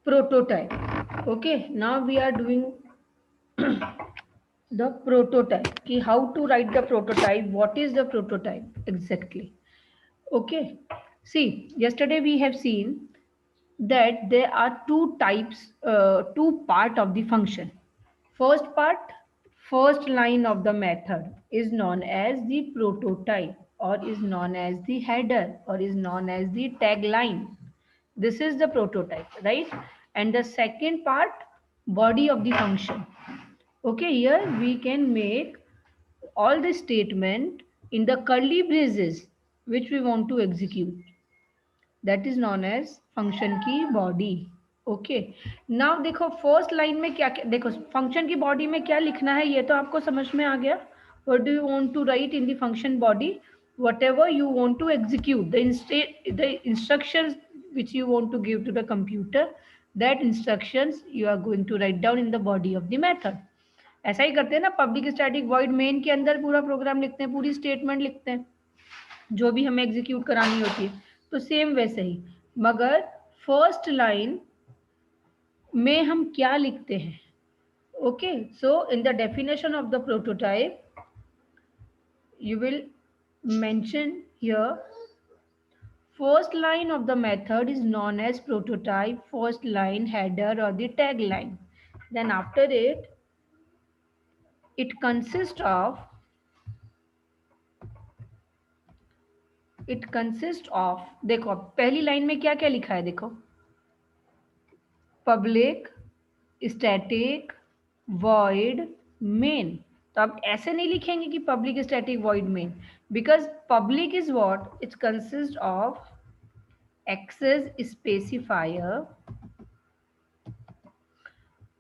prototype. Okay, now we are doing the prototype. Ki how to write the prototype, what is the prototype exactly. Okay, see, yesterday we have seen that there are two types, two part of the function. First part, first line of the method is known as the prototype, or is known as the header, or is known as the tagline. This is the prototype, right? And the second part, body of the function. Okay, here we can make all the statement in the curly braces which we want to execute. That is known as function की body. Okay, now देखो first line में क्या क्या देखो, function की body में क्या लिखना है ये तो आपको समझ में आ गया. What do you want to write in the function body? whatever you want to execute, the instructions which you want to give to the computer, that instructions you are going to write down in the body of the method. ऐसा ही करते हैं ना, public static void main के अंदर पूरा programme लिखते हैं, पूरी स्टेटमेंट लिखते हैं जो भी हमें एग्जीक्यूट करानी होती है. तो सेम वैसे ही, मगर फर्स्ट लाइन में हम क्या लिखते हैं? Okay, so in the definition of the prototype you will mention here, first line of the method is known as prototype, first line, header or the tagline. Then after it consists of देखो पहली line में क्या क्या लिखा है, देखो public static void main. तो आप ऐसे नहीं लिखेंगे कि public static void main, because public is what, it's consist of access specifier,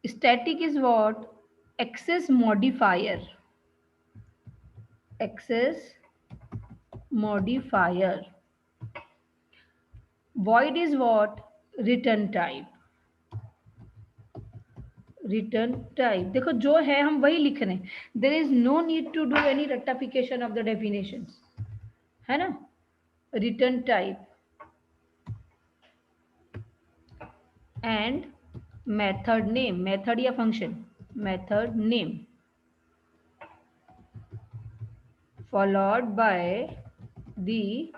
static is what, access modifier, void is what, return type. देखो जो है हम वही लिख रहे हैं, there is no need to do any rectification of the definitions, है ना. return type and method name, method या function, method name followed by the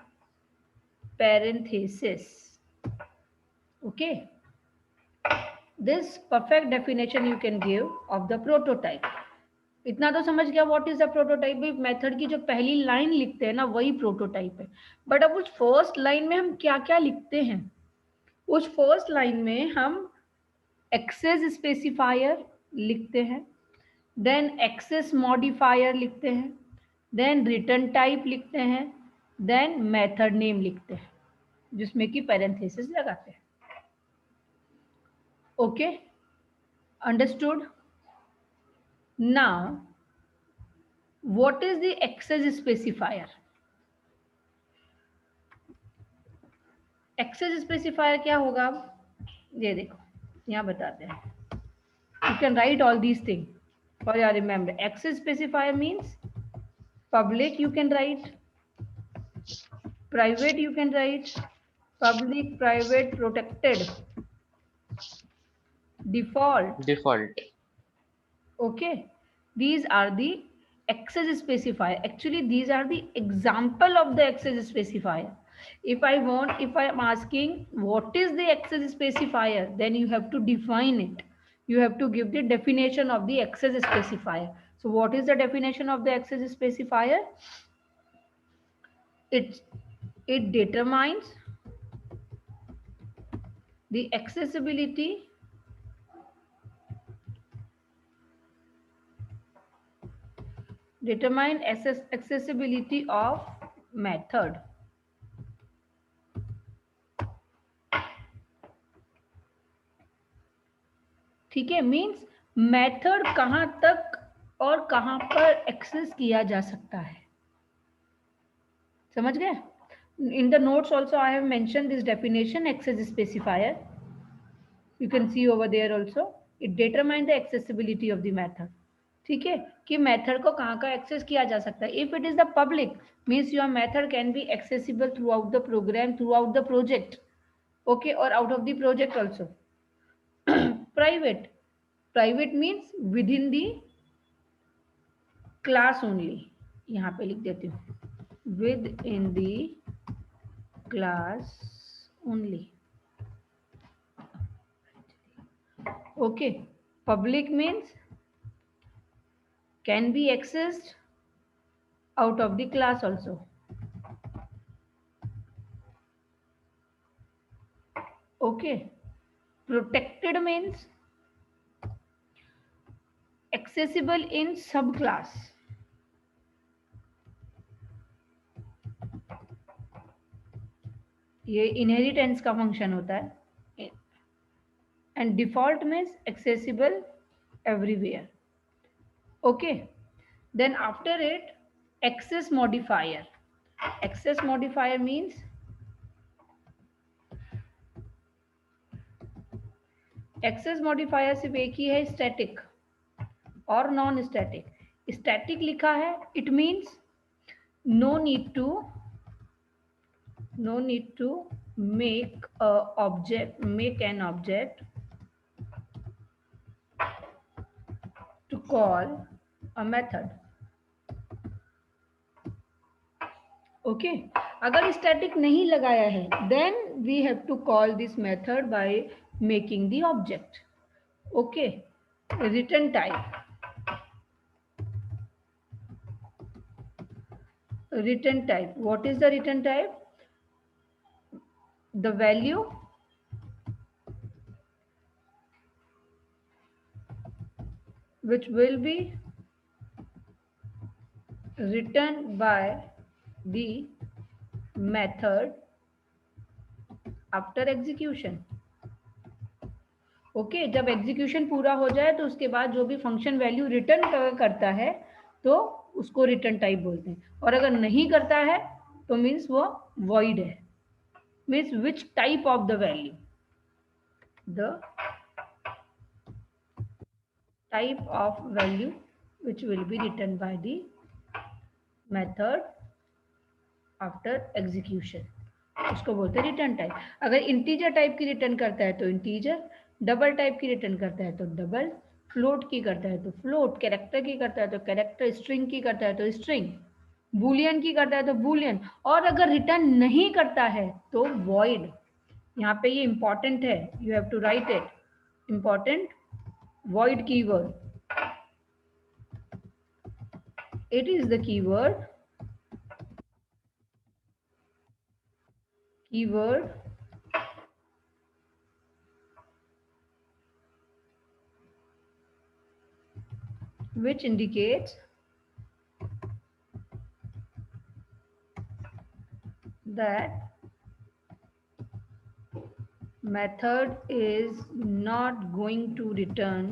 parenthesis. Okay, this perfect definition you can give of the prototype. इतना तो समझ गया what is the prototype. भी method की जो पहली लाइन लिखते हैं ना वही प्रोटोटाइप है. बट अब उस फर्स्ट लाइन में हम क्या क्या लिखते हैं? उस फर्स्ट लाइन में हम एक्सेस स्पेसिफायर लिखते हैं, देन एक्सेस मॉडिफायर लिखते हैं, देन रिटर्न टाइप लिखते हैं, देन मेथड नेम लिखते हैं जिसमें कि पैरेंथेसिस लगाते हैं. Okay, understood. Now what is the access specifier? access specifier क्या होगा? ये देखो यहाँ बताते हैं. You can write all these things for your remember. Access specifier means public you can write, private you can write, public, private, protected, default. Okay, these are the access specifier. Actually these are the example of the access specifier. If I am asking what is the access specifier, then you have to define it. You have to give the definition of the access specifier. So what is the definition of the access specifier? It determines the accessibility of method. ठीक है, means method कहां तक और कहां पर access किया जा सकता है. समझ गए? In the notes also I have mentioned this definition, access specifier. You can see over there also. It determines the accessibility of the method. ठीक है, कि मेथड को कहाँ का एक्सेस किया जा सकता है. If it is the public means your method can be accessible throughout the program, throughout the project. Okay, और out of the project also. Private means within the class only, यहाँ पे लिख देती हूँ within the class only. Okay, public means can be accessed out of the class also. Okay, protected means accessible in subclass. ये inheritance का function होता है. And default means accessible everywhere. Okay, then after it access modifier. Access modifier means access modifier सिर्फ एक ही है, static और non static. Static लिखा है, it means no need to make an object to call a method. Okay, अगर static नहीं लगाया है then we have to call this method by making the object. Okay, return type. Return type, what is the return type? The value which will be written by the method after execution. Okay, जब execution पूरा हो जाए तो उसके बाद जो भी function value return करता है तो उसको रिटर्न टाइप बोलते हैं. और अगर नहीं करता है तो मीन्स वो वॉइड है. Means which type of the value, the type of value which will be return by the method after execution, उसको बोलते हैं रिटर्न टाइप. अगर इंटीजर टाइप की रिटर्न करता है तो इंटीजर, डबल टाइप की रिटर्न करता है तो डबल, फ्लोट की करता है तो फ्लोट, कैरेक्टर की करता है तो कैरेक्टर, स्ट्रिंग की करता है तो स्ट्रिंग, बूलियन की करता है तो बूलियन. और अगर रिटर्न नहीं करता है तो वॉइड. यहाँ पे ये इंपॉर्टेंट है, you have to write it, important, void keyword. It is the keyword which indicates that method is not going to return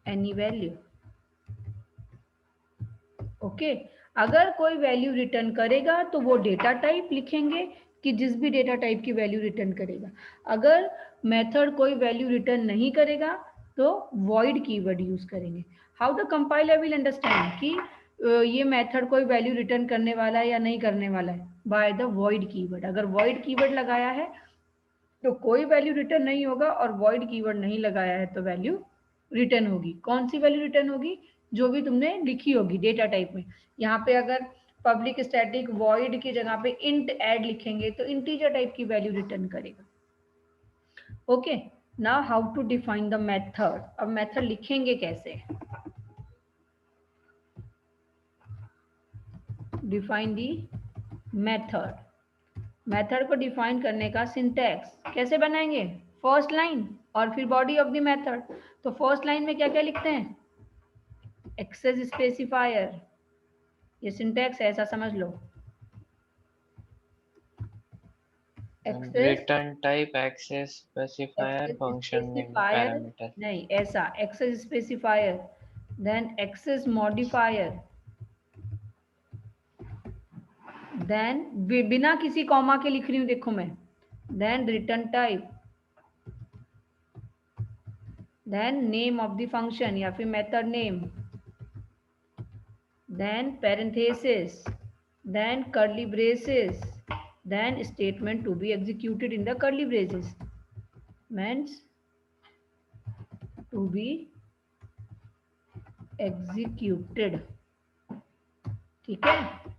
any value. Okay, अगर कोई वैल्यू रिटर्न करेगा तो वो डेटा टाइप लिखेंगे कि जिस भी डेटा टाइप की वैल्यू रिटर्न करेगा. अगर मेथड कोई वैल्यू रिटर्न नहीं करेगा तो वॉइड कीवर्ड यूज करेंगे. How the compiler will understand कि ये मेथड कोई वैल्यू रिटर्न करने वाला है या नहीं करने वाला है, बाय द वॉइड कीवर्ड. अगर वॉइड कीवर्ड लगाया है तो कोई वैल्यू रिटर्न नहीं होगा, और वॉइड कीवर्ड नहीं लगाया है तो वैल्यू रिटर्न होगी. कौन सी वैल्यू रिटर्न होगी? जो भी तुमने लिखी होगी डेटा टाइप में. यहाँ पे अगर पब्लिक स्टैटिक वॉइड की जगह पे इंट ऐड लिखेंगे तो इंटीजर टाइप की वैल्यू रिटर्न करेगा. Okay, now how to define the method. अब मेथड लिखेंगे कैसे? Define the method. मेथड को डिफाइन करने का सिंटैक्स कैसे बनाएंगे? फर्स्ट लाइन और फिर बॉडी ऑफ द मेथड. तो फर्स्ट लाइन में क्या क्या लिखते हैं? एक्सेस स्पेसिफायर, ये सिंटैक्स है, ऐसा समझ लो. Return type, access specifier, function name, parameter. नहीं, ऐसा access specifier, then access modifier, then बिना किसी कॉमा के लिख रही हूं, देखो मैं, then return type, then name of the function या फिर method name, then parenthesis, then curly braces, then statement to be executed in the curly braces means to be executed. ठीक है.